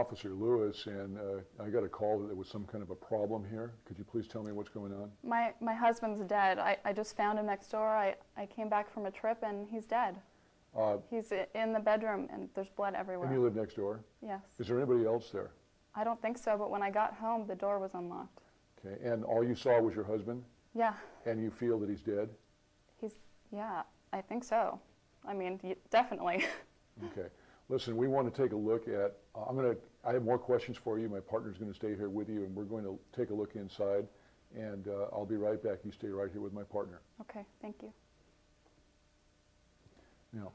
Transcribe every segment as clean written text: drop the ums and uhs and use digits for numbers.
Officer Lewis, and I got a call that there was some kind of a problem here. Could you please tell me what's going on? My husband's dead. I just found him next door. I came back from a trip, and he's dead. He's in the bedroom, and there's blood everywhere. And you live next door? Yes. Is there anybody else there? I don't think so, but when I got home, the door was unlocked. Okay, and all you saw was your husband? Yeah. And you feel that he's dead? Yeah, I think so. I mean, definitely. Okay. Listen, we want to take a look at, I have more questions for you. My partner's going to stay here with you, and we're going to take a look inside, and I'll be right back. You stay right here with my partner. Okay, thank you. Now,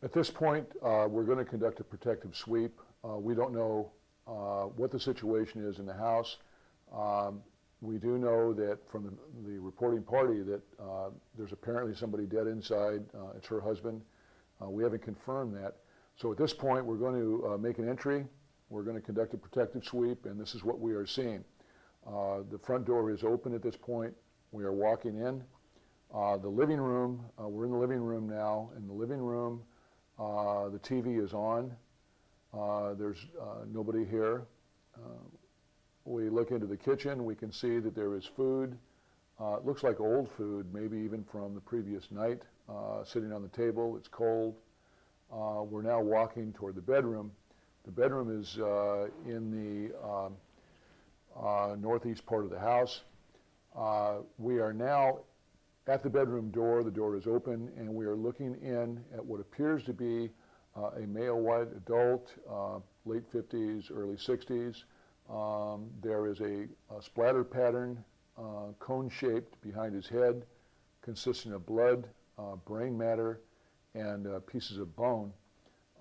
at this point, we're going to conduct a protective sweep. We don't know what the situation is in the house. We do know that from the reporting party that there's apparently somebody dead inside. It's her husband. We haven't confirmed that. So at this point, we're going to make an entry. We're going to conduct a protective sweep, and this is what we are seeing. The front door is open at this point. We are walking in. The living room, we're in the living room now. In the living room, the TV is on. There's nobody here. We look into the kitchen. We can see that there is food. It looks like old food, maybe even from the previous night, sitting on the table. It's cold. We're now walking toward the bedroom. The bedroom is in the northeast part of the house. We are now at the bedroom door. The door is open, and we are looking in at what appears to be a male white adult, late 50s, early 60s. There is a splatter pattern, cone-shaped behind his head, consisting of blood, brain matter, and pieces of bone.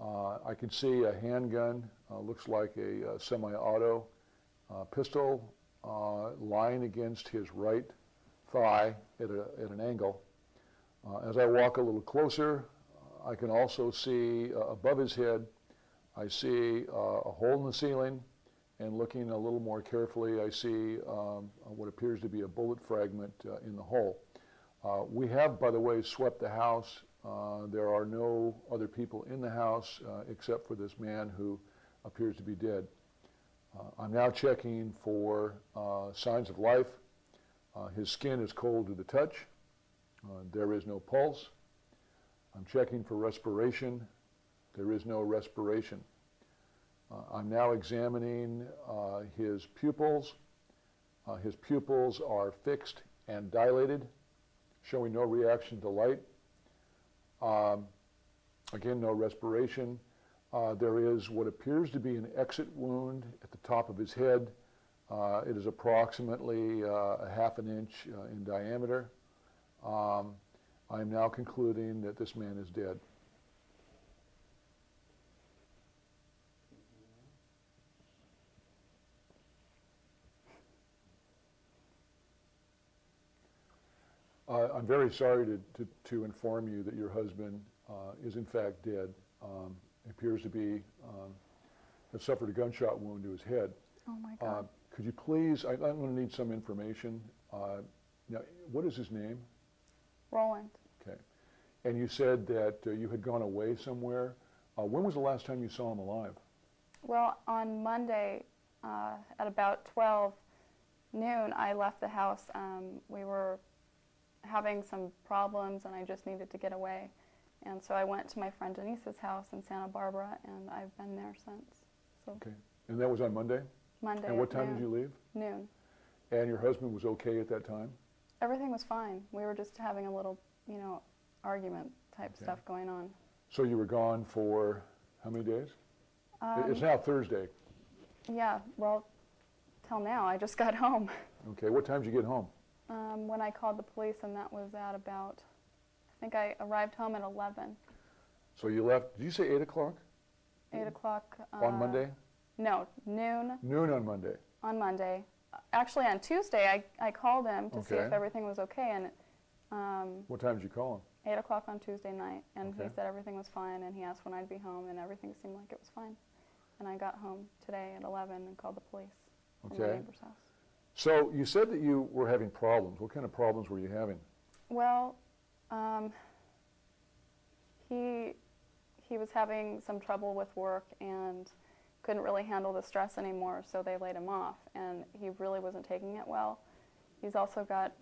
I can see a handgun, looks like a semi-auto pistol, lying against his right thigh at an angle. As I walk a little closer, I can also see above his head, I see a hole in the ceiling, and looking a little more carefully, I see what appears to be a bullet fragment in the hole. We have, by the way, swept the house. There are no other people in the house except for this man who appears to be dead. I'm now checking for signs of life. His skin is cold to the touch. There is no pulse. I'm checking for respiration. There is no respiration. I'm now examining his pupils. His pupils are fixed and dilated, showing no reaction to light. Again, no respiration. There is what appears to be an exit wound at the top of his head. It is approximately a half an inch in diameter. I'm now concluding that this man is dead. I'm very sorry to inform you that your husband is in fact dead. He appears to be, has suffered a gunshot wound to his head. Oh my God. Could you please, I'm going to need some information. Now, what is his name? Roland. Okay. And you said that you had gone away somewhere. When was the last time you saw him alive? Well, on Monday at about 12 noon, I left the house. We were having some problems, and I just needed to get away. And so I went to my friend Denise's house in Santa Barbara, and I've been there since. So okay. And that was on Monday? Monday. And what time did you leave? Noon. And your husband was okay at that time? Everything was fine. We were just having a little, argument type stuff going on. So you were gone for how many days? It's now Thursday. Yeah, well, till now. I just got home. Okay, what time did you get home? When I called the police, and that was at about, I think I arrived home at 11. So you left, did you say 8 o'clock? 8 o'clock. On Monday? No, noon. Noon on Monday. On Monday. Actually, on Tuesday, I called him to see if everything was okay, and what time did you call him? 8 o'clock on Tuesday night, and Okay. he said everything was fine, and he asked when I'd be home, and everything seemed like it was fine. And I got home today at 11 and called the police from my Okay. neighbor's house. So you said that you were having problems. What kind of problems were you having? Well, he was having some trouble with work and couldn't really handle the stress anymore, so they laid him off, and he really wasn't taking it well. He's also got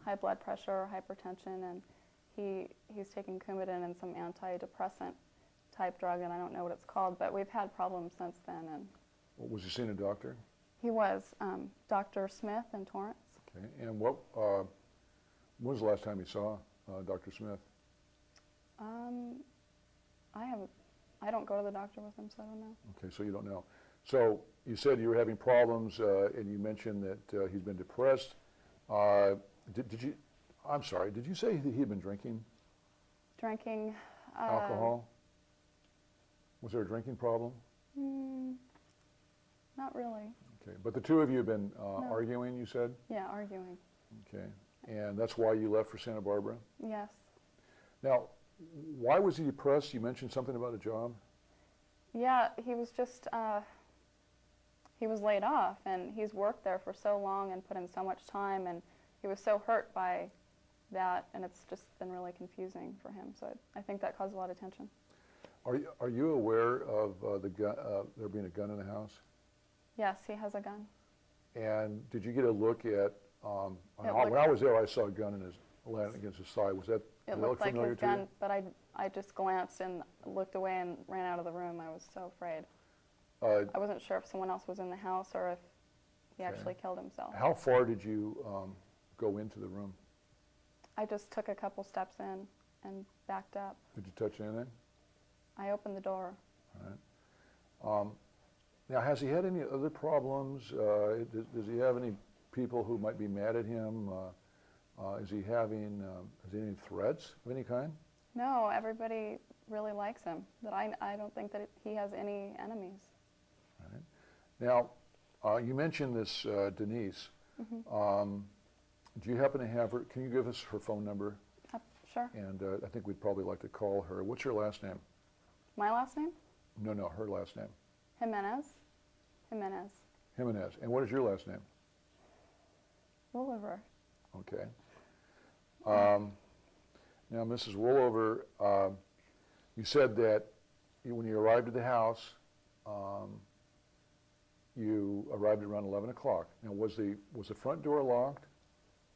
high blood pressure, hypertension, and he's taking Coumadin and some antidepressant type drug, and I don't know what it's called, but we've had problems since then. And Was he seeing a doctor? he was Dr. Smith in Torrance. Okay. And when was the last time you saw Dr. Smith? I don't go to the doctor with him, so I don't know. Okay, so you don't know. So you said you were having problems, and you mentioned that he's been depressed. I'm sorry, did you say that he had been drinking? Drinking. Alcohol? Was there a drinking problem? Not really. Okay, but the two of you have been No. arguing, you said? Yeah, arguing. Okay, and that's why you left for Santa Barbara? Yes. Now, why was he depressed? You mentioned something about a job? Yeah, he was just, he was laid off, and he's worked there for so long and put in so much time, and he was so hurt by that, and it's just been really confusing for him, so I think that caused a lot of tension. Are you aware of there being a gun in the house? Yes, he has a gun. And did you get a look at, when I was there, I saw a gun in his, laying against his side. Was that It did that looked look like familiar his to you? gun, but I just glanced and looked away and ran out of the room. I was so afraid. I wasn't sure if someone else was in the house or if he actually killed himself. How far did you go into the room? I just took a couple steps in and backed up. Did you touch anything? I opened the door. All right. Now, has he had any other problems? Does he have any people who might be mad at him? Is he having any threats of any kind? No, everybody really likes him. But I don't think that he has any enemies. All right. Now, you mentioned this Denise. Mm-hmm. Do you happen to have her? Can you give us her phone number? Sure. And I think we'd probably like to call her. What's her last name? My last name? No, her last name. Jimenez. Jimenez. Jimenez. And what is your last name? Rollover. Okay. Now, Mrs. Rollover, you said that when you arrived at the house, you arrived around 11 o'clock. Now, was the front door locked?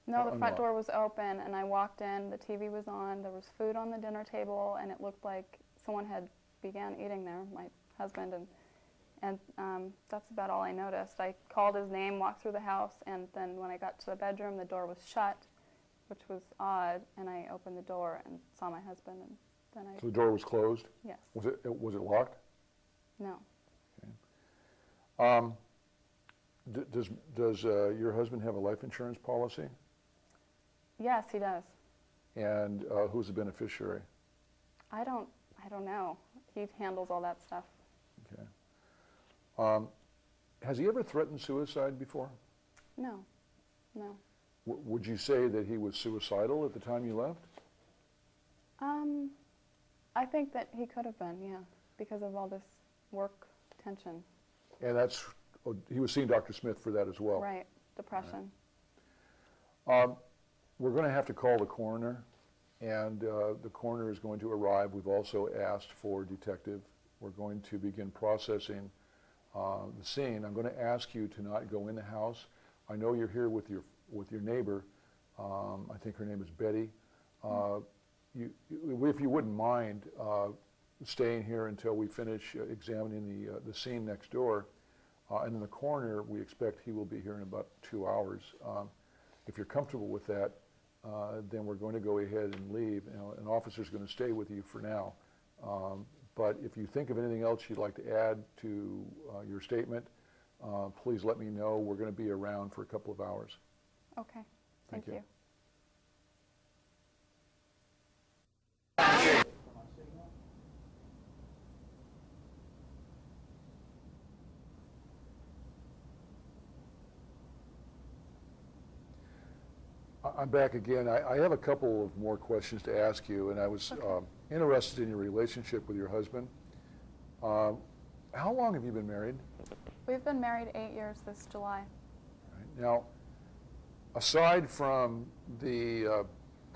No, the front door was open, and I walked in. The TV was on. There was food on the dinner table, and it looked like someone had began eating there, my husband, and that's about all I noticed. I called his name, walked through the house, and then when I got to the bedroom, the door was shut, which was odd, and I opened the door and saw my husband, and then I... So the door was closed? Yes. Was it locked? No. Okay. Does your husband have a life insurance policy? Yes, he does. And who's the beneficiary? I don't know. He handles all that stuff. Okay. Has he ever threatened suicide before? No. No. Would you say that he was suicidal at the time you left? I think that he could have been, yeah, because of all this work tension. And he was seeing Dr. Smith for that as well? Right, depression. Right. We're going to have to call the coroner, and the coroner is going to arrive. We've also asked for a detective. We're going to begin processing the scene. I'm going to ask you to not go in the house. I know you're here with your neighbor. I think her name is Betty. If you wouldn't mind staying here until we finish examining the scene next door, and then the coroner, we expect he will be here in about 2 hours. If you're comfortable with that, then we're going to go ahead and leave. An officer's going to stay with you for now. But if you think of anything else you'd like to add to your statement, please let me know. We're going to be around for a couple of hours. Okay, thank you. I'm back again. I have a couple of more questions to ask you, and I was interested in your relationship with your husband. How long have you been married? We've been married 8 years this July. Right. Now, aside from the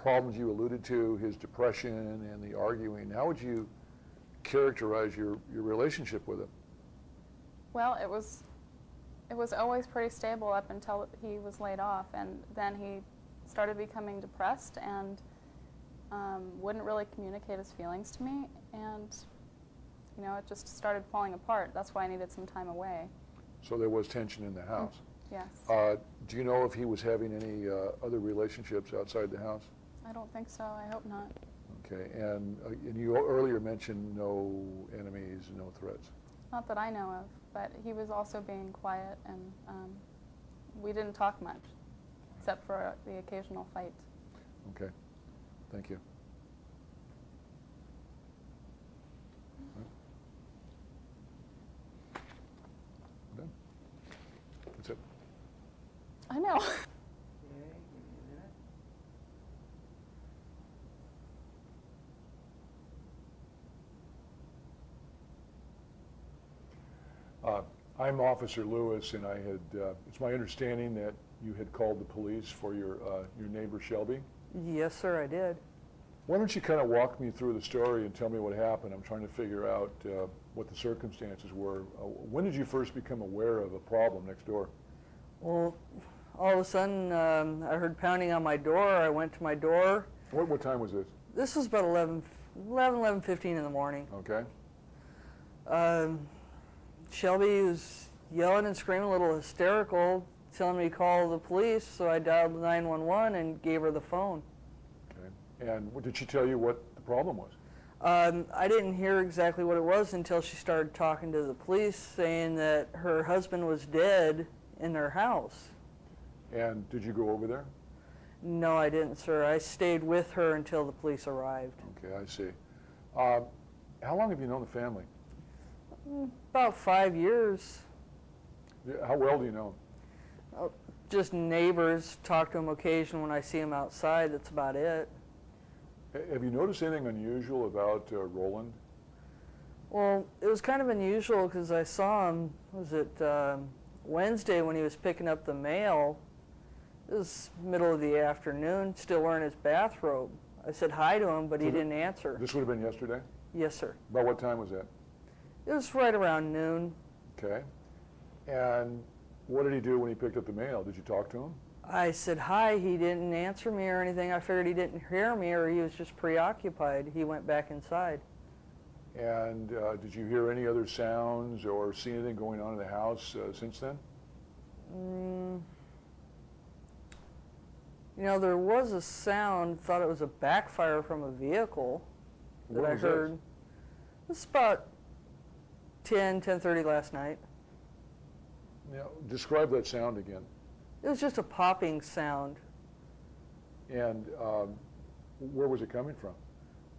problems you alluded to, his depression and the arguing, how would you characterize your relationship with him? Well, it was always pretty stable up until he was laid off, and then he started becoming depressed and wouldn't really communicate his feelings to me, and it just started falling apart. That's why I needed some time away. So there was tension in the house. Yes. Do you know if he was having any other relationships outside the house? I don't think so. I hope not. Okay, and you earlier mentioned no enemies, no threats. Not that I know of, but he was also being quiet, and we didn't talk much, except for the occasional fight. Okay, thank you. Done. That's it. I know. I'm Officer Lewis, and it's my understanding that you had called the police for your neighbor Shelby. Yes, sir, I did. Why don't you kind of walk me through the story and tell me what happened? I'm trying to figure out what the circumstances were. When did you first become aware of a problem next door? Well, all of a sudden, I heard pounding on my door. I went to my door. What time was this? This was about 11:15 in the morning. Okay. Shelby was yelling and screaming, a little hysterical, telling me to call the police, so I dialed 911 and gave her the phone. Okay. And did she tell you what the problem was? I didn't hear exactly what it was until she started talking to the police, saying that her husband was dead in their house. And did you go over there? No, I didn't, sir. I stayed with her until the police arrived. Okay, I see. How long have you known the family? About 5 years. How well do you know them? Just neighbors, talk to them occasionally when I see them outside, that's about it. Have you noticed anything unusual about Roland? Well, it was kind of unusual because I saw him, was it Wednesday when he was picking up the mail? It was middle of the afternoon, still wearing his bathrobe. I said hi to him, but he didn't answer. This would have been yesterday? Yes, sir. About what time was that? It was right around noon. Okay. And what did he do when he picked up the mail? Did you talk to him? I said hi, he didn't answer me or anything. I figured he didn't hear me or he was just preoccupied. He went back inside. And did you hear any other sounds or see anything going on in the house since then? There was a sound, thought it was a backfire from a vehicle that I heard. It was about 10:30 last night. Now, describe that sound again. It was just a popping sound. And where was it coming from?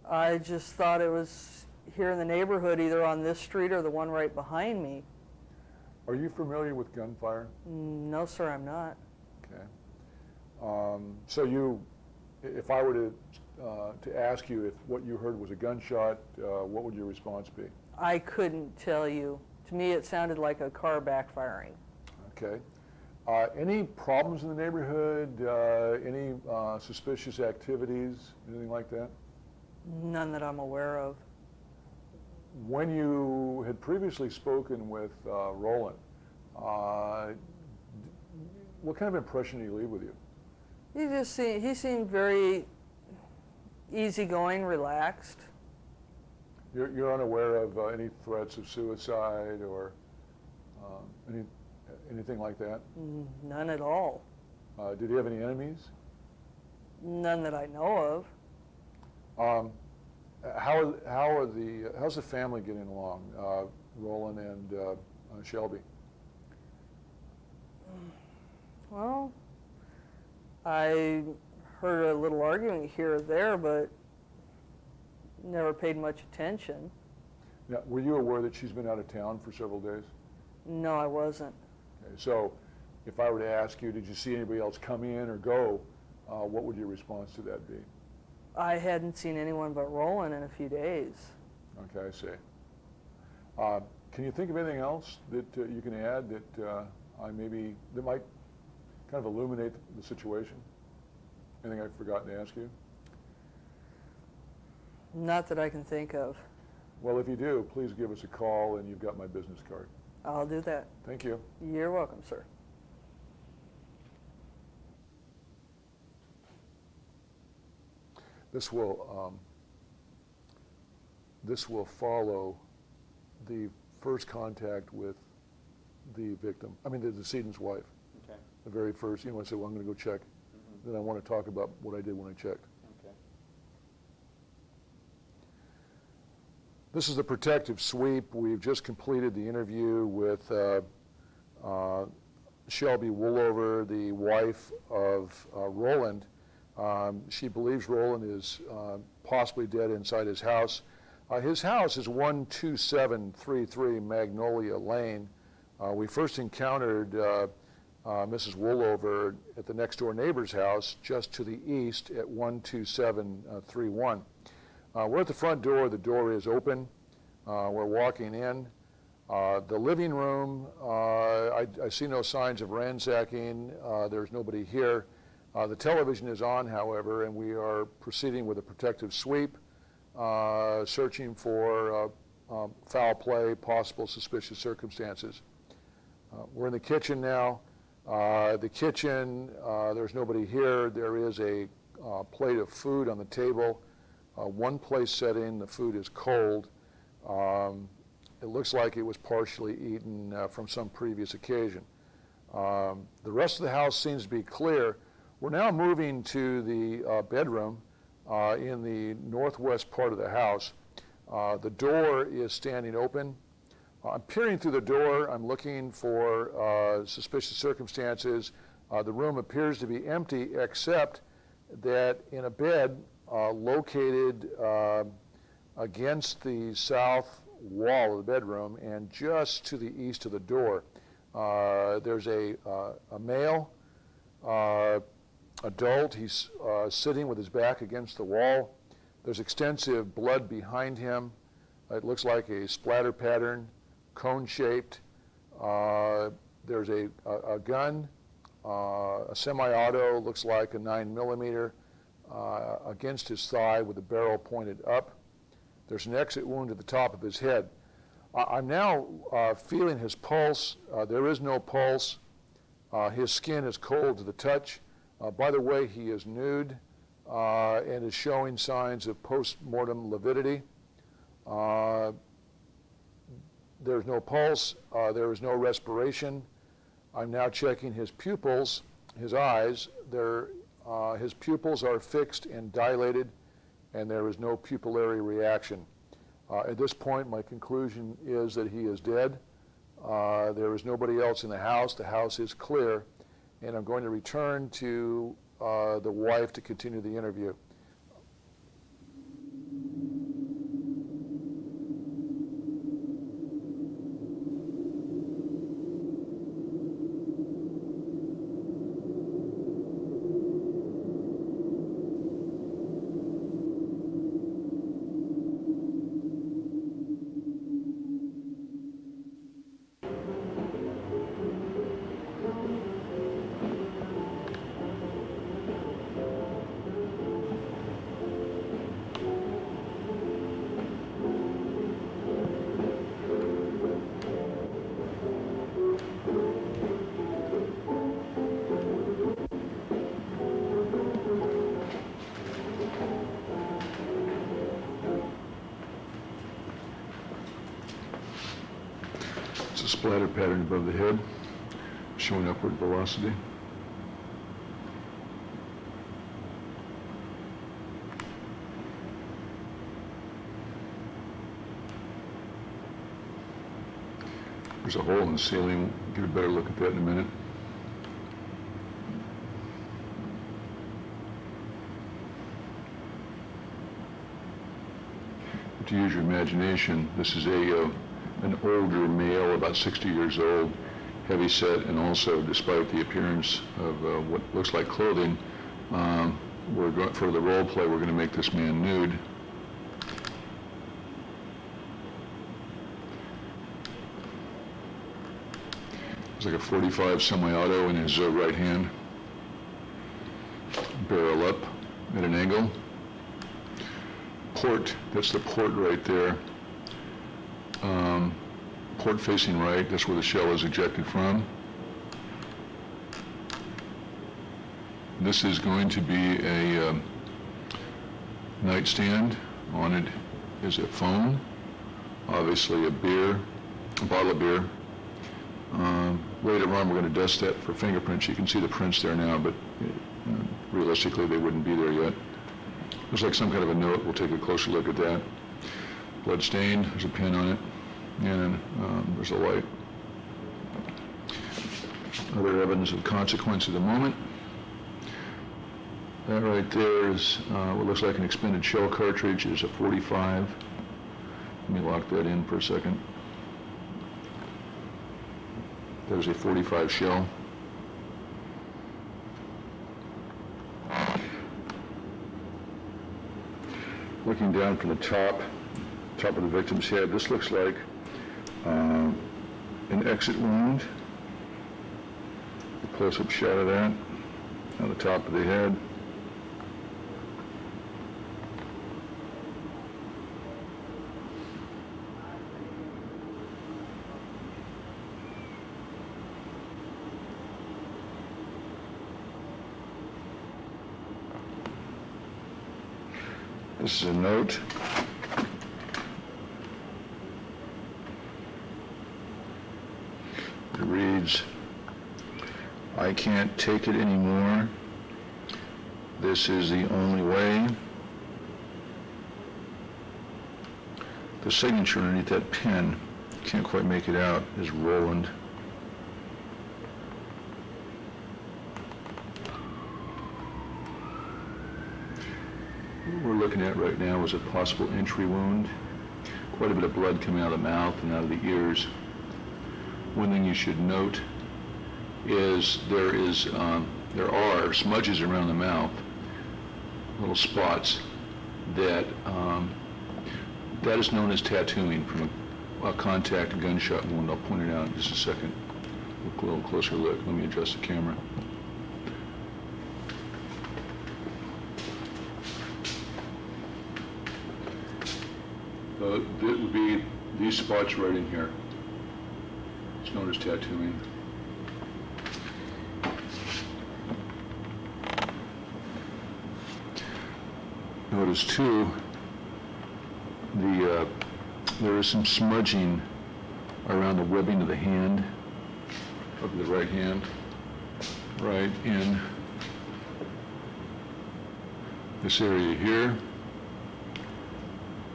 I just thought it was here in the neighborhood, either on this street or the one right behind me. Are you familiar with gunfire? No, sir, I'm not. Okay. So if I were to ask you if what you heard was a gunshot, what would your response be? I couldn't tell you. To me, it sounded like a car backfiring. Okay. Any problems in the neighborhood? Any suspicious activities? Anything like that? None that I'm aware of. When you had previously spoken with Roland, what kind of impression did he leave with you? He seemed very easygoing, relaxed. You're unaware of any threats of suicide or anything like that? None at all. Did he have any enemies? None that I know of. How's the family getting along, Roland and Shelby? Well, I heard a little arguing here or there, but never paid much attention. Now, were you aware that she's been out of town for several days? No, I wasn't. Okay, so if I were to ask you, did you see anybody else come in or go, what would your response to that be? I hadn't seen anyone but Roland in a few days. Okay, I see. Can you think of anything else that you can add that that might kind of illuminate the situation? Anything I've forgotten to ask you? Not that I can think of. Well, if you do, please give us a call, and you've got my business card. I'll do that. Thank you. You're welcome, sir. This will follow the first contact with the victim, I mean the decedent's wife. Okay. The very first, you know, I say, well, I'm going to go check. Then I want to talk about what I did when I checked. Okay. This is the protective sweep. We've just completed the interview with Shelby Woolover, the wife of Roland. She believes Roland is possibly dead inside his house. His house is 12733 Magnolia Lane. We first encountered Mrs. Woolover at the next door neighbor's house just to the east at 12731. We're at the front door. The door is open. We're walking in. The living room, I see no signs of ransacking. There's nobody here. The television is on, however, and we are proceeding with a protective sweep, searching for foul play, possible suspicious circumstances. We're in the kitchen now. The kitchen, there's nobody here. There is a plate of food on the table. One place setting, the food is cold. It looks like it was partially eaten from some previous occasion. The rest of the house seems to be clear. We're now moving to the bedroom in the northwest part of the house. The door is standing open. I'm peering through the door. I'm looking for suspicious circumstances. The room appears to be empty, except that in a bed located against the south wall of the bedroom and just to the east of the door, there's a male adult. He's sitting with his back against the wall. There's extensive blood behind him. It looks like a splatter pattern, cone-shaped. There's a gun, a semi-auto, looks like a 9mm, against his thigh with the barrel pointed up. There's an exit wound at the top of his head. I'm now feeling his pulse. There is no pulse. His skin is cold to the touch. By the way, he is nude and is showing signs of post-mortem lividity. There's no pulse. There is no respiration. I'm now checking his pupils, his eyes. His pupils are fixed and dilated, and there is no pupillary reaction. At this point, my conclusion is that he is dead. There is nobody else in the house. The house is clear, and I'm going to return to the wife to continue the interview. It's a splatter pattern above the head, showing upward velocity. There's a hole in the ceiling. We'll get a better look at that in a minute. To use your imagination, this is an older male, about 60 years old, heavy set, and also, despite the appearance of what looks like clothing, we're going for the role play. We're going to make this man nude. It's like a .45 semi-auto in his right hand. Barrel up at an angle. port, that's the port right there. Port facing right, that's where the shell is ejected from. This is going to be a nightstand. On it is a phone, obviously a bottle of beer. Later on, we're going to dust that for fingerprints. You can see the prints there now, but realistically, they wouldn't be there yet. Looks like some kind of a note. We'll take a closer look at that. Blood stain, there's a pin on it, and there's a light. Other evidence of consequence at the moment. That right there is what looks like an expended shell cartridge. Is a 45. Let me lock that in for a second. There's a 45 shell. Looking down from the top of the victim's head, this looks like an exit wound. A close-up shot of that on the top of the head. This is a note. It reads, "I can't take it anymore. This is the only way." The signature underneath that pen, can't quite make it out, is Roland. What we're looking at right now is a possible entry wound. Quite a bit of blood coming out of the mouth and out of the ears. One thing you should note is there are smudges around the mouth, little spots that is known as tattooing from a contact gunshot wound. I'll point it out in just a second. A little closer look. Let me adjust the camera. It would be these spots right in here. It's known as tattooing. Notice too, there is some smudging around the webbing of the hand, of the right hand, right in this area here.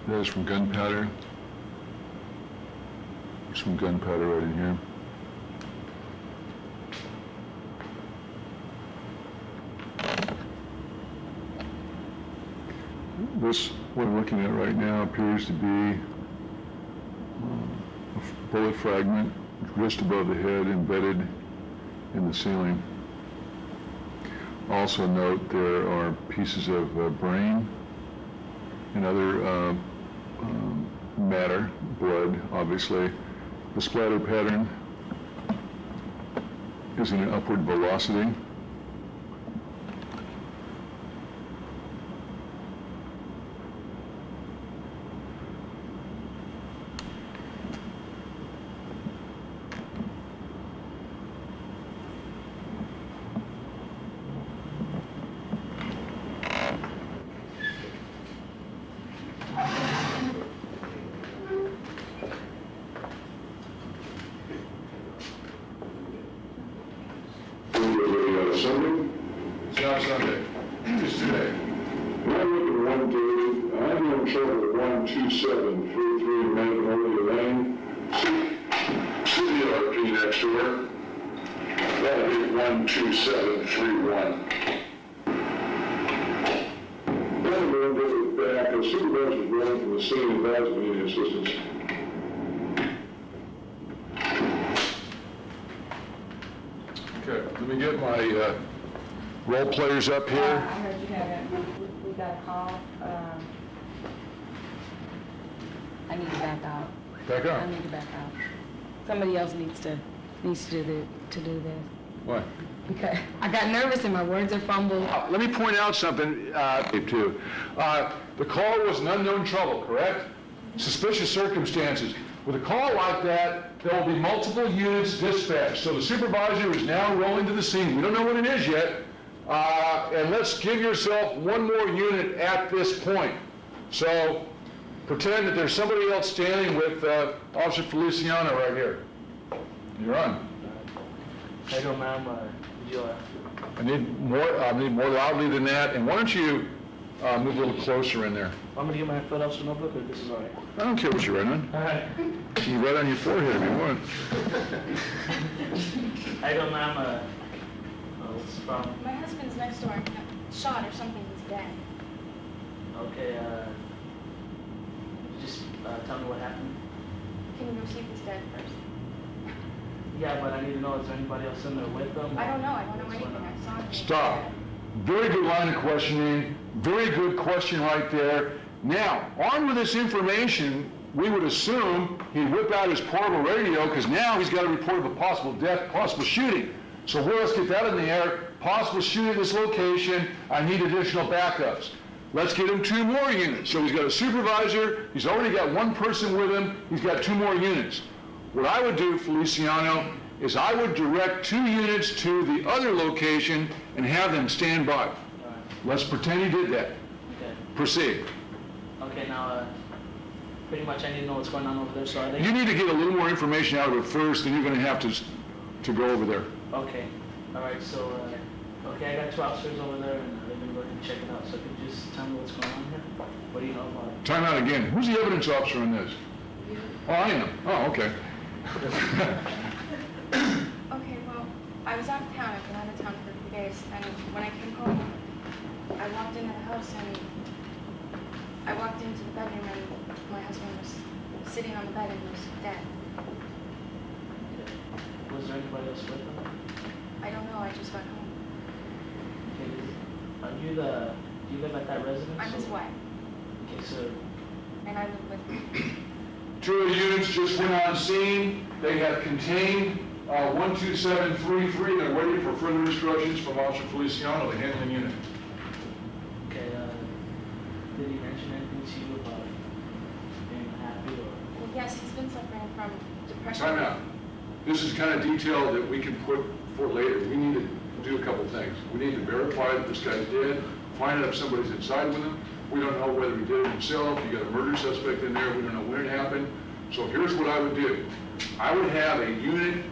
That is from gunpowder. There's some gunpowder right in here. This, what I'm looking at right now, appears to be a bullet fragment just above the head, embedded in the ceiling. Also note there are pieces of brain and other matter, blood, obviously. The splatter pattern is in an upward velocity. Sunday? It's not Sunday. Just today. When I look at 130, I'm in trouble with 12733 Magnolia Lane. City RP next door. That'll be 12731. Then I'm going to go back. A supervisor's going from the state advisement meeting assistance. Okay, let me get my role players up here. I heard you had we got a call. I need to back out. Back up. I need to back out. Somebody else needs to do this. Why? Because I got nervous and my words are fumbled. Let me point out something, too. The call was an unknown trouble, correct? Suspicious circumstances. With a call like that, there will be multiple units dispatched. So the supervisor is now rolling to the scene. We don't know what it is yet. And let's give yourself one more unit at this point. So pretend that there's somebody else standing with Officer Feliciano right here. You're on. How you doing, ma'am? I need more loudly than that. And why don't you move a little closer in there? I'm gonna get my fill out some notebook, or this is all right? I don't care what you write on. All right. You write on your forehead if you want. How you doing, ma'am? What's the problem? My husband's next door. Got shot or something. He's dead. Okay, just tell me what happened. Can you go see if he's dead first? Yeah, but I need to know, is there anybody else in there with them? I don't know. I don't know What's anything. going on? I saw him. Stop. Very good line of questioning. Very good question right there. Now, armed with this information, we would assume he'd whip out his portable radio because now he's got a report of a possible death, possible shooting. So let's get that in the air. Possible shooting at this location. I need additional backups. Let's get him 2 more units. So he's got a supervisor. He's already got 1 person with him. He's got 2 more units. What I would do, Feliciano, is I would direct 2 units to the other location and have them stand by. All right. Let's pretend he did that. Okay. Proceed. Okay, now, pretty much I need to know what's going on over there, so are they... You need to get a little more information out of it first, and you're going to have to go over there. Okay. All right, so, okay, I got 2 officers over there, and they've been working to check it out, so could you just tell me what's going on here? What do you know about it? Time out again. Who's the evidence officer on this? Oh, I am. Oh, okay. Okay, well, I was out of town. I've been out of town for a few days. And when I came home, I walked into the house and I walked into the bedroom and my husband was sitting on the bed and he was dead. Okay. Was there anybody else with them? I don't know. I just got home. Okay, do you live at that residence? I'm his or- wife Okay, so, and I live with him. 2 of the units just went on scene. They have contained 12733. They're waiting for further instructions from Officer Feliciano, the handling unit. okay, did he mention anything to you about being happy or? Well, yes, he's been suffering from depression. Time out. This is kind of detail that we can put for later. We need to do a couple things. We need to verify that this guy's dead, find out if somebody's inside with him. We don't know whether he did it himself. You got a murder suspect in there. We don't know when it happened. So here's what I would do. I would have a unit,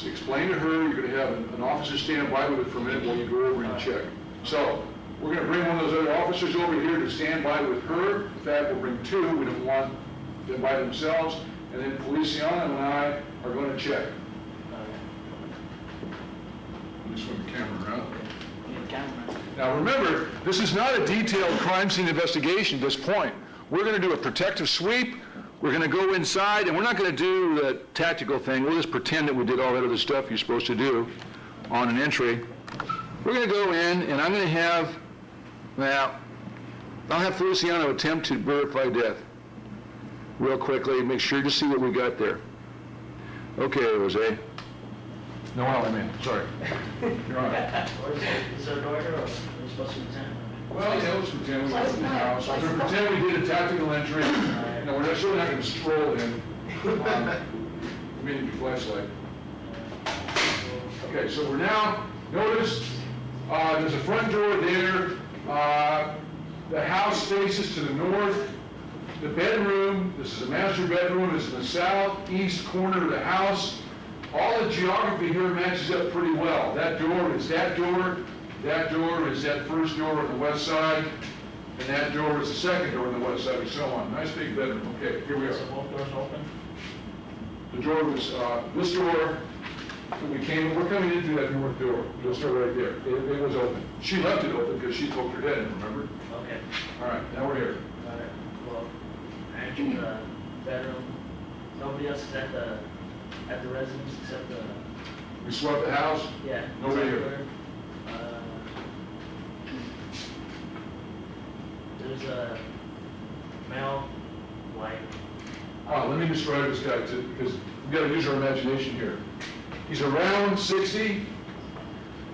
explain to her, you're going to have an officer stand by with it for a minute while you go over and check. So we're going to bring one of those other officers over here to stand by with her. In fact, we'll bring 2. We don't want them by themselves. And then Feliciano and I are going to check. Just swing the camera around. You need a camera. Now remember, this is not a detailed crime scene investigation at this point. We're going to do a protective sweep. We're going to go inside, and we're not going to do the tactical thing. We'll just pretend that we did all that other stuff you're supposed to do on an entry. We're going to go in, and I'm going to have, now, I'll have Feliciano attempt to verify death real quickly. Make sure to see what we got there. Okay, Jose. Noel, I mean, sorry. You're on. Is there a door here, or are we supposed to pretend? Well, yeah, let's pretend we went in the house. So we're pretend we did a tactical entry. No, we're certainly not going to stroll in. We need a flashlight. Okay, so we're now, notice, there's a front door there. The house faces to the north. The bedroom, this is a master bedroom, is in the southeast corner of the house. All the geography here matches up pretty well. That door is that door. That door is that first door on the west side, and that door is the second door on the west side, and so on. Nice big bedroom. Okay, here we are. So both doors open? The door was, this door, when we came, we're coming in through that north door. This door right there. It was open. She left it open because she poked her head in, remember? Okay. All right, now we're here. All right. Well, I entered the bedroom. Nobody else is at the residence except the... We swept the house. Yeah. Nobody here. There's a male, white. Let me describe this guy too, because we've got to use our imagination here. He's around 60.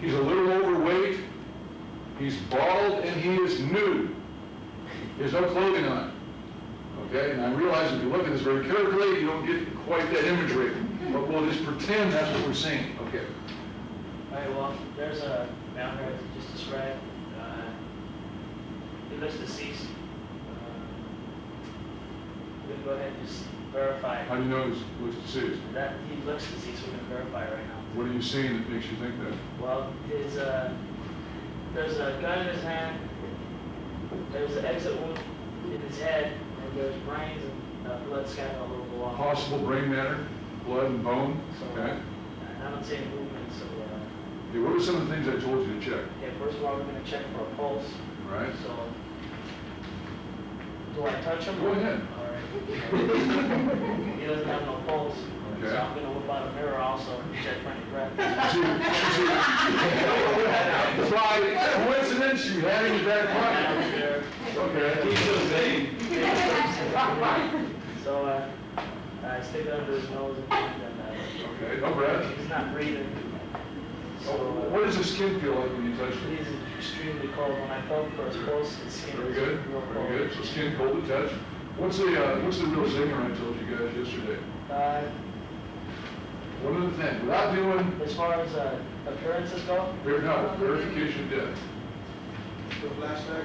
He's a little overweight. He's bald and he is nude. There's no clothing on. Okay, and I realize if you look at this very carefully, you don't get quite that imagery. But we'll just pretend that's what we're seeing. Okay. All right, well, there's a man here as you just described. He looks deceased. We can go ahead and just verify. How do you know he looks deceased? That he looks deceased. We're going to verify right now. What are you seeing that makes you think that? Well, there's a gun in his hand. There's an exit wound in his head, and there's brains and blood scattered all over the wall. Possible brain matter, blood and bone. So, Okay. and I don't see any movement. So. Okay, what are some of the things I told you to check? Okay, first of all, we're going to check for a pulse. All right. So, do I touch him? Go ahead. All right. He doesn't have no pulse. Okay. So I'm going to whip out a mirror also and check for any breath. By coincidence, you had him in your back pocket. Okay. So I stick it under his nose and Okay, no breath. he's not breathing. So What does his skin feel like when you touch it? he's extremely cold. When I felt for his pulse, his skin Very is good, real cold. very good. So skin cold to touch. What's the real signal I told you guys yesterday? One other thing, without doing, As far as appearances go, verification of death. The flashback?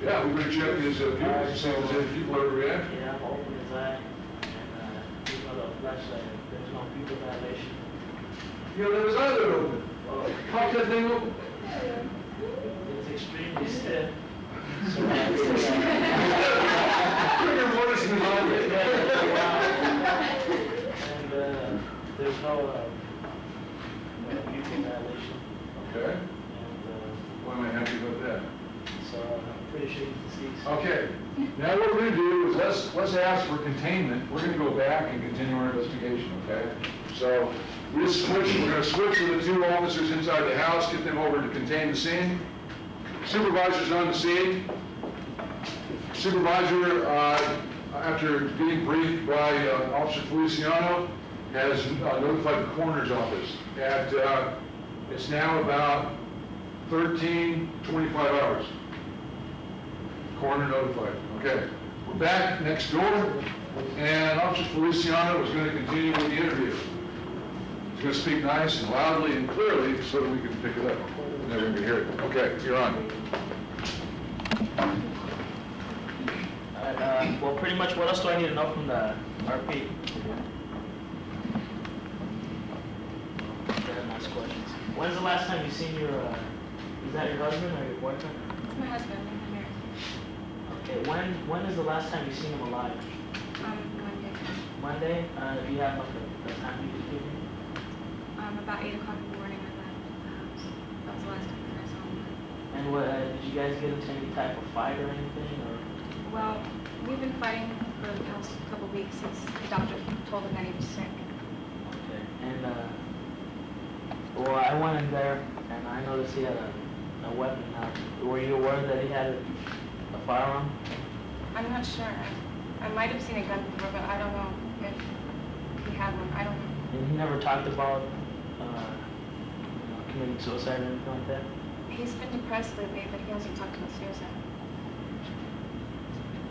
Yeah, we're going to check his pupils to see if there's any pupil ever react. yeah, I'm open his eye and he's got a flashlight. There's no pupil dilation. You know, there was other open. Pop that thing open. It's extremely stiff. So, You're worse than I am. and there's no pupil dilation. Okay, And why am I happy about that? so I'm pretty sure he's deceased. Okay, now what we're going to do is let's ask for containment. We're going to go back and continue our investigation, okay? So we're going to switch to the two officers inside the house, get them over to contain the scene. Supervisor's on the scene. Supervisor, after being briefed by Officer Feliciano, has notified the coroner's office at, it's now about 13:25 hours. Coroner notified. Okay. We're back next door, and Officer Feliciano is going to continue with the interview. He's going to speak nice and loudly and clearly so that we can pick it up and everyone can hear it. Okay, you're on. Well, pretty much what else do I need to know from the RP? Nice questions. When's the last time you seen your, is that your husband or your boyfriend? My husband, I'm married. Okay, when is the last time you seen him alive? Monday. Monday? Do you have like a time you could give me? About 8 o'clock in the morning, I left the house. That was the last time that I saw him. And what, did you guys get into any type of fight or anything, or? Well, we've been fighting for the past couple weeks since the doctor told him that he was sick. Okay. And, well, I went in there and I noticed he had a weapon. Were you aware that he had a firearm? I'm not sure. I might have seen a gun before, but I don't know if he had one. I don't know. And he never talked about committing suicide or anything like that? He's been depressed lately, but he hasn't talked about suicide.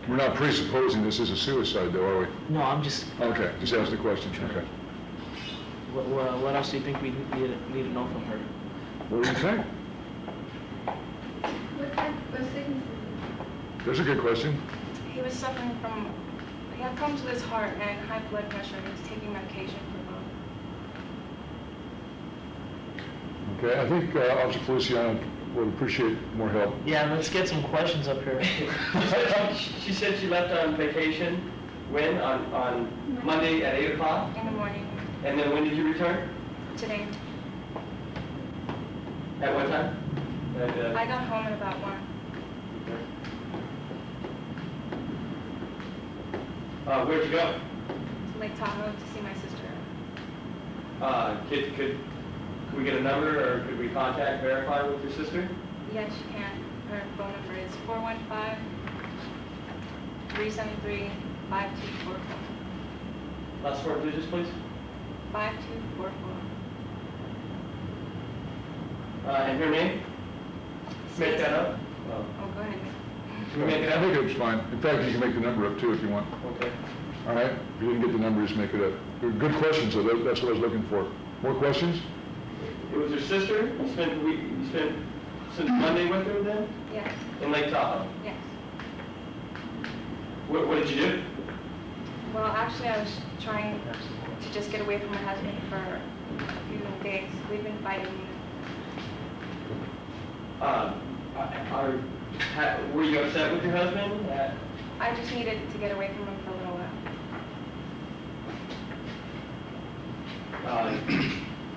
We're not presupposing this is a suicide, though, are we? No, I'm just... Okay, just ask the question. Okay. What else do you think we need to know from her? What do you think? What type of sickness? That's a good question. He was suffering from, he had problems with his heart and high blood pressure. He was taking medication for both. Okay, I think Officer Feliciano would appreciate more help. Yeah, let's get some questions up here. She said she left on vacation. When? On Monday at 8 o'clock? In the morning, And then when did you return? today. At what time? I got home at about 1. Where'd you go? To Lake Tahoe to see my sister. Could we get a number, or could we verify with your sister? Yes, you can. Her phone number is 415-373-5244. Last 4 digits, please. 5244. And her name? Make that up? Oh, go ahead. Can we make it I up? think it's fine. In fact, you can make the number up too if you want. Okay. All right? If you didn't get the number, just make it up. They're good questions, so that's what I was looking for. More questions? It was her sister? You spent since Monday with her then? Yes, In Lake Tahoe? yes. What did you do? Well, actually, I was trying to just get away from my husband for a few days. We've been fighting. Were you upset with your husband? I just needed to get away from him for a little while.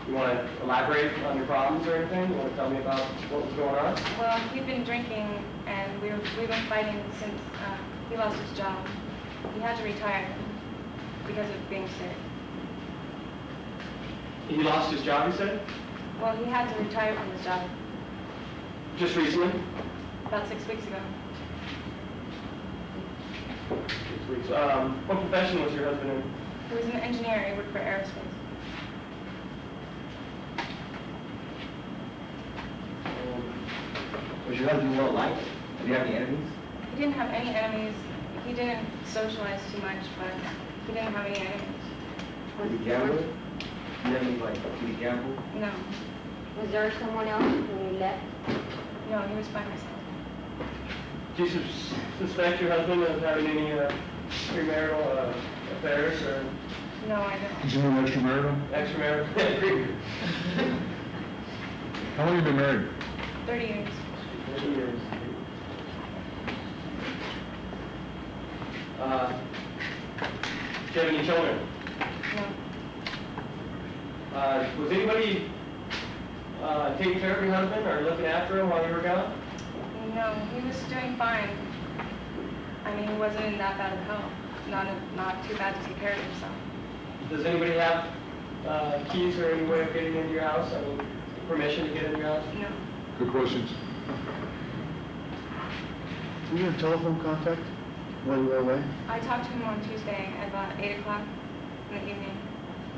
You want to elaborate on your problems or anything? You want to tell me about what was going on? Well, he'd been drinking, and we've been fighting since he lost his job. He had to retire because of being sick. He lost his job, you said? Well, he had to retire from his job Just recently? about 6 weeks ago. 6 weeks. What profession was your husband in? He was an engineer. He worked for aerospace. Was your husband well liked? Did you have any enemies? He didn't have any enemies. He didn't socialize too much, but he didn't have any enemies. Did he gamble? Did you have any, like, did he gamble? No. Was there someone else when you left? No, he was by himself. Do you suspect your husband of having any premarital affairs or No, I don't. Is he an extramarital? extramarital? How long have you been married? 30 years. 30 years. Do you have any children? No. Was anybody taking care of your husband or looking after him while you were gone? No, he was doing fine. I mean, he wasn't in that bad of health. Not too bad to take care of himself. Does anybody have keys or any way of getting into your house? I mean, permission to get into your house? No. Good questions. Were you in telephone contact while you were away? I talked to him on Tuesday at about 8 o'clock in the evening,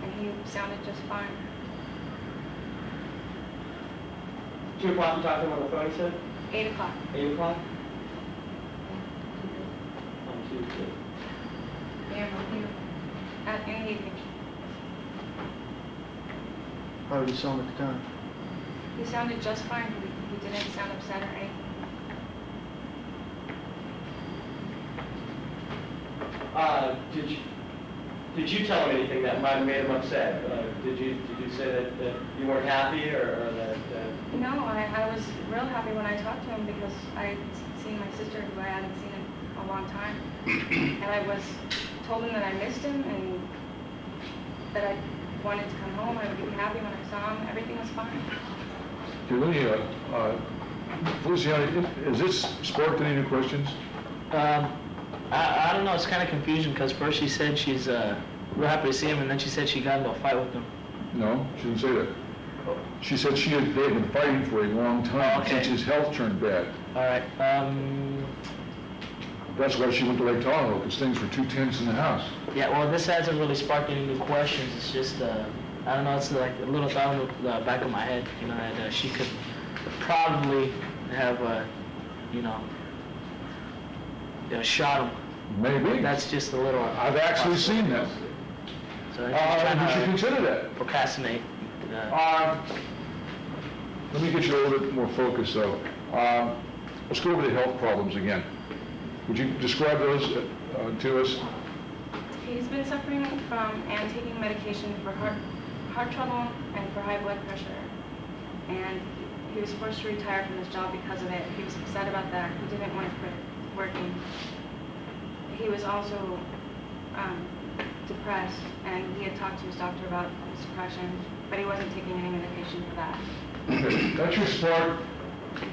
and he sounded just fine. 2 o'clock you talked to him on the phone, you said? 8 o'clock. 8 o'clock? On Tuesday. Yeah, in the evening. How did he sound at the time? He sounded just fine. He didn't sound upset or anything. Did you tell him anything that might have made him upset? Did you say that you weren't happy or that? No, I was real happy when I talked to him because I had seen my sister who I hadn't seen in a long time. And I told him that I missed him and that I wanted to come home. I would be happy when I saw him. Everything was fine. Do you Feliciano, has this sparked any new questions? I don't know, it's kind of confusion because first she said she's real happy to see him and then she said she got into a fight with him. No, she didn't say that. She said they had been fighting for a long time okay. since his health turned bad. All right. That's why she went to Lake Tahoe, because things were too tense in the house. Yeah, well, this hasn't really sparked any new questions. It's just, I don't know, it's like a little thought in the back of my head, you know, that she could probably have, shot him. Maybe. That's just a little... I've actually seen that. So I'm just trying You should to consider that. procrastinate. Let me get you a little bit more focused, though. Let's go over the health problems again. Would you describe those to us? He's been suffering from and taking medication for heart trouble and for high blood pressure. And he was forced to retire from his job because of it. He was upset about that. He didn't want to quit working. He was also depressed, and he had talked to his doctor about his depression, but he wasn't taking any medication for that. Okay. That should spark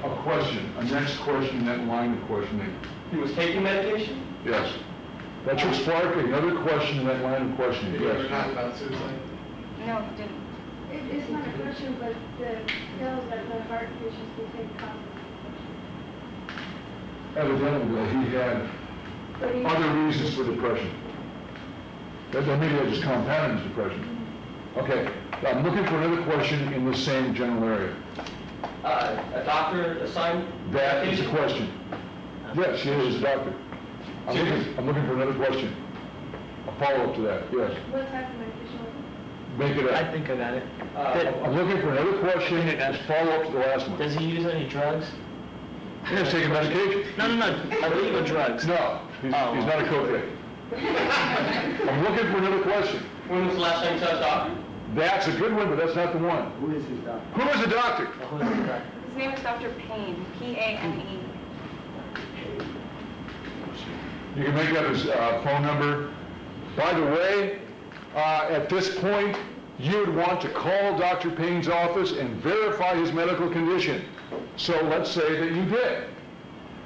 a question, a next question in that line of questioning. He was taking medication? Yes. That should spark another question in that line of questioning. Did you ever Yes. talk about suicide? No, he didn't. It's not a question, but the pills that the heart patients will take cause. Evidently, he had other reasons for depression. That maybe that just compounded his depression. Okay, I'm looking for another question in the same general area. a doctor assigned? That is the question. Yes, she is a doctor. I'm looking for another question. A follow-up to that, yes. What type of medication was it? Make it I up. think I got it. I'm looking for another question as follow-up to the last one. Does he use any drugs? He's taking medication. No. Illegal drugs. No, he's not a cocaine. I'm looking for another question. When was the last time you saw a doctor? That's a good one, but that's not the one. Who is his doctor? Who is the doctor? Who is the doctor? His name is Dr. Payne, P-A-N-E. You can make up his phone number. By the way, at this point, you would want to call Dr. Payne's office and verify his medical condition. So let's say that you did.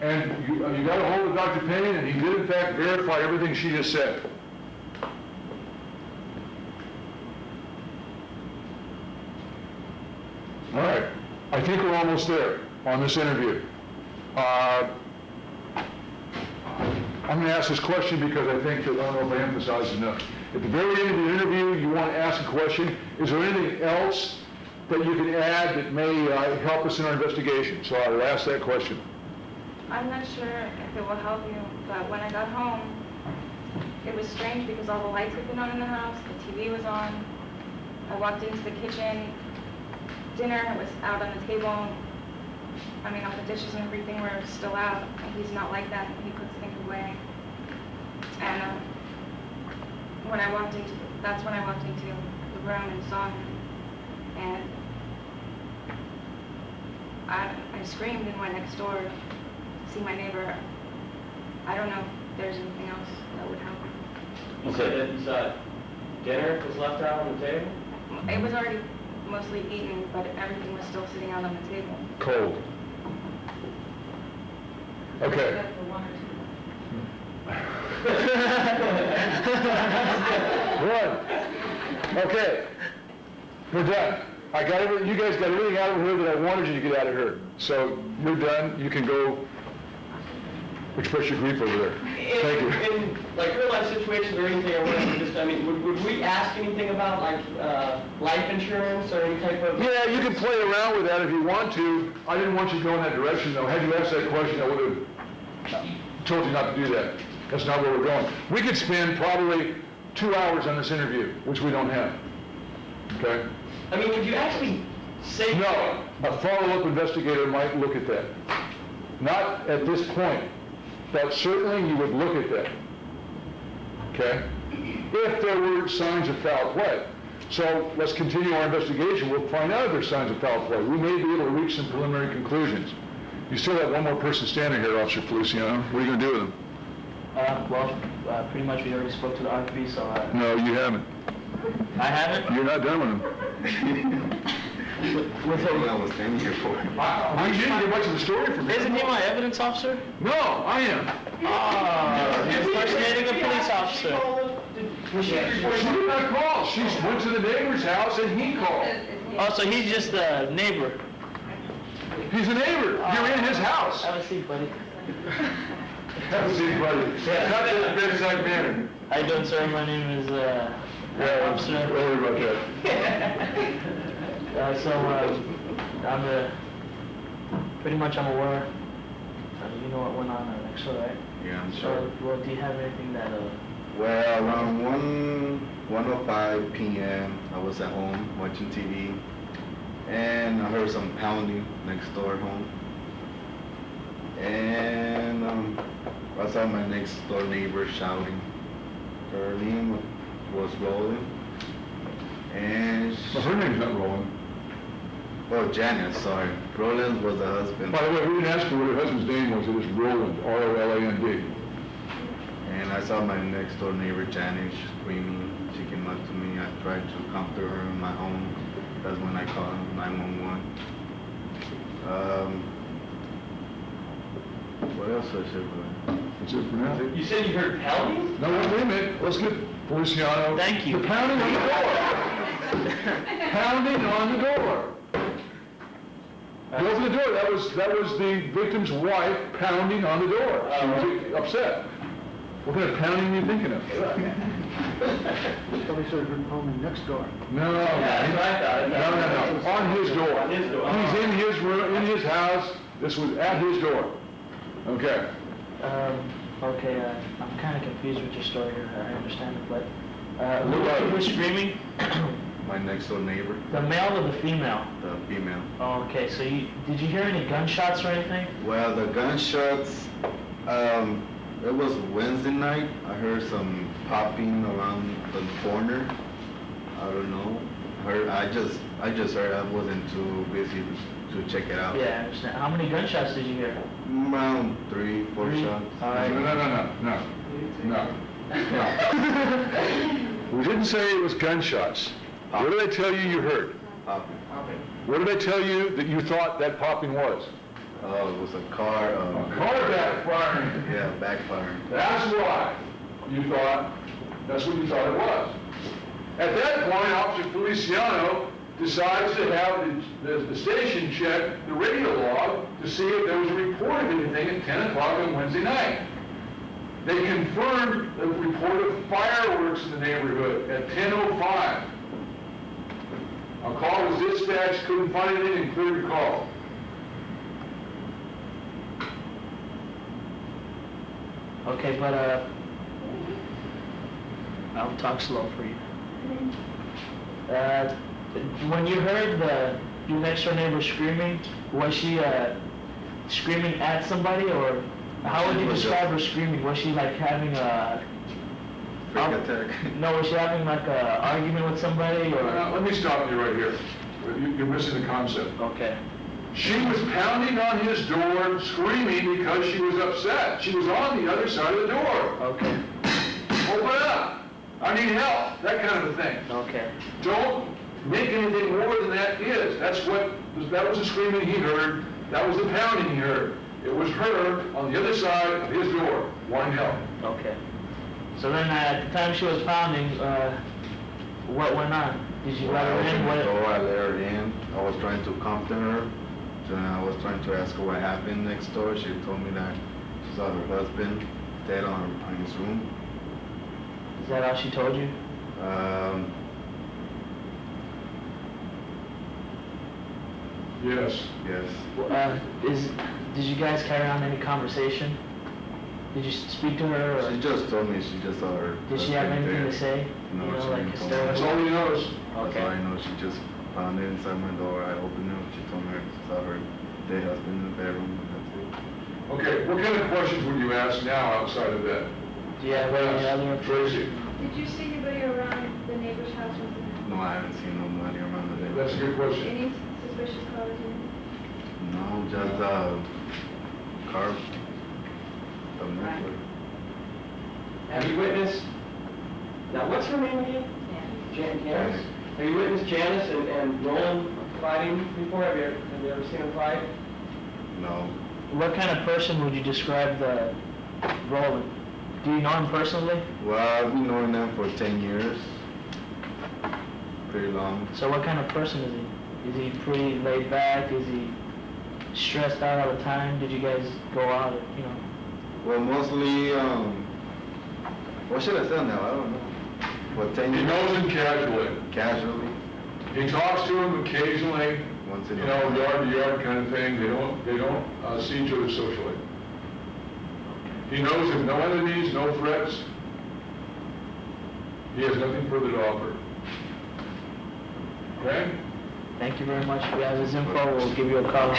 And you got a hold of Dr. Payne, and he did in fact verify everything she just said. All right, I think we're almost there on this interview. I'm going to ask this question because I think that, I don't know if I emphasized enough. At the very end of the interview, you want to ask a question. Is there anything else that you can add that may help us in our investigation? So I will ask that question. I'm not sure if it will help you, but when I got home, it was strange because all the lights had been on in the house, the TV was on. I walked into the kitchen, dinner was out on the table. I mean, all the dishes and everything were still out, and he's not like that. He puts things away. And that's when I walked into the room and saw him. And I screamed and went next door to see my neighbor. I don't know if there's anything else that would help. You said that you saw dinner was left out on the table? It was already mostly eaten, but everything was still sitting out on the table. Cold. Okay. One. Okay. We're done. I got everything. You guys got everything out of here that I wanted you to get out of here. So you're done. You can go express your grief over there. Thank you. In like real life situations or anything, I mean, would we ask anything about like life insurance or any type of? Yeah, you can play around with that if you want to. I didn't want you to go in that direction, though. Had you asked that question, I would have told you not to do that. That's not where we're going. We could spend probably 2 hours on this interview, which we don't have. Okay? I mean, would you actually say? No. A follow-up investigator might look at that. Not at this point, but certainly you would look at that. Okay? If there were signs of foul play. So let's continue our investigation. We'll find out if there's signs of foul play. We may be able to reach some preliminary conclusions. You still have one more person standing here, Officer Feliciano. What are you going to do with him? Pretty much we already spoke to the RP, so... No, you haven't. I haven't? You're not done with him. With who? I was standing here for. You didn't get much of the story from me. Isn't he my evidence officer? No, I am. Oh, you're impersonating a police officer. She did not call. She went to the neighbor's house and he called. Oh, so he's just a neighbor. He's a neighbor. You're in his house. Have a seat, buddy. Have a seat, buddy. Not that bedside manner. How you doing, sir? My name is Officer. Don't worry about that. I'm pretty much I'm aware. You know what went on next door, right? Yeah, I'm So, sure. well, do you have anything that Well, around 1:05 p.m., I was at home watching TV, and I heard some pounding next door home. And I saw my next door neighbor shouting. Her name was Roland, and Well, her name's not Roland. oh, Janet, sorry. Roland was the husband. By the way, we didn't ask her what her husband's name was. It was Roland, R-O-L-A-N-D. And I saw my next door neighbor Janet screaming. She came up to me. I tried to comfort her in my home. That's when I called 911. What else I should do? That's it for now. You said you heard pounding? No, wait a minute. Let's get Feliciano. Thank you. The pounding on the door. Pounding on the door. Go open the door. That was the victim's wife pounding on the door. She was upset. What kind of pounding are you thinking of? Probably should have been pounding next door. No. Yeah, that's what I thought. No. On his door. On his door. He's in his room, in his house. This was at his door. Okay. Okay, I'm kind of confused with your story here. I understand it, but Who was it? who was screaming? My next door neighbor, The male or the female? the female. Oh, okay. So did you hear any gunshots or anything? Well, the gunshots, it was Wednesday night. I heard some popping around the corner. I don't know. I just heard. I wasn't too busy to check it out. Yeah, I understand. How many gunshots did you hear? Around 3, 4 Three? shots. All right. No. We didn't say it was gunshots. What did I tell you heard? Popping. What did I tell you that you thought that popping was? Oh, it was a car. A car backfiring. Yeah, backfiring. That's why you thought, that's what you thought it was. At that point, Officer Feliciano decides to have the station check the radio log to see if there was a report of anything at 10 o'clock on Wednesday night. They confirmed the report of fireworks in the neighborhood at 10:05. A call was dispatched, couldn't find anything, and cleared the call. Okay, but I'll talk slow for you. When you heard your next door neighbor screaming, was she screaming at somebody, or how would you describe her screaming? Was she like having a Freak attack. No, was she having like a argument with somebody, or? Let me stop you right here. You're missing the concept. Okay. She was pounding on his door, screaming because she was upset. She was on the other side of the door. Okay. Open up. I need help. That kind of a thing. Okay. Don't make anything more than that is. That was the screaming he heard. That was the pounding he heard. It was her on the other side of his door wanting help. Okay. So then at the time she was pounding, what went on? Did you let her in? I let her in. I was trying to comfort her. So I was trying to ask her what happened next door. She told me that she saw her husband dead on his room. Is that all she told you? Yes. Yes. Did you guys carry on any conversation? Did you speak to her? Or She just told me she just saw her. did she have husband anything dead. to say? No, You know, she like didn't tell me. That's hysterical? all he knows. That's all I know. She just found it inside my door. I opened it. She told me she saw her dead husband in the bedroom. And that's it. Okay, what kind of questions would you ask now outside of that? Do you have any other Tracy? Did you see anybody around the neighbor's house with No, I haven't seen nobody around the neighborhood. That's a good question. any suspicious cars in? No, just car. The network. Have you witnessed, now what's her name again? Janice. Have you witnessed Janice and Roland fighting before? Have you ever seen them fight? No. What kind of person would you describe the Roland? Do you know him personally? Well, I've been knowing them for 10 years. Pretty long. So what kind of person is he? Is he pretty laid back? Is he stressed out all the time? Did you guys go out, you know? Well, mostly, what should I say now? I don't know. For 10 He years. knows him casually. Casually. He talks to him occasionally, Once in you a know, while. yard to yard kind of thing. They don't see each other socially. He knows of no enemies, no threats. He has nothing further to offer. Okay? Thank you very much. If we have his info, we'll give you a call.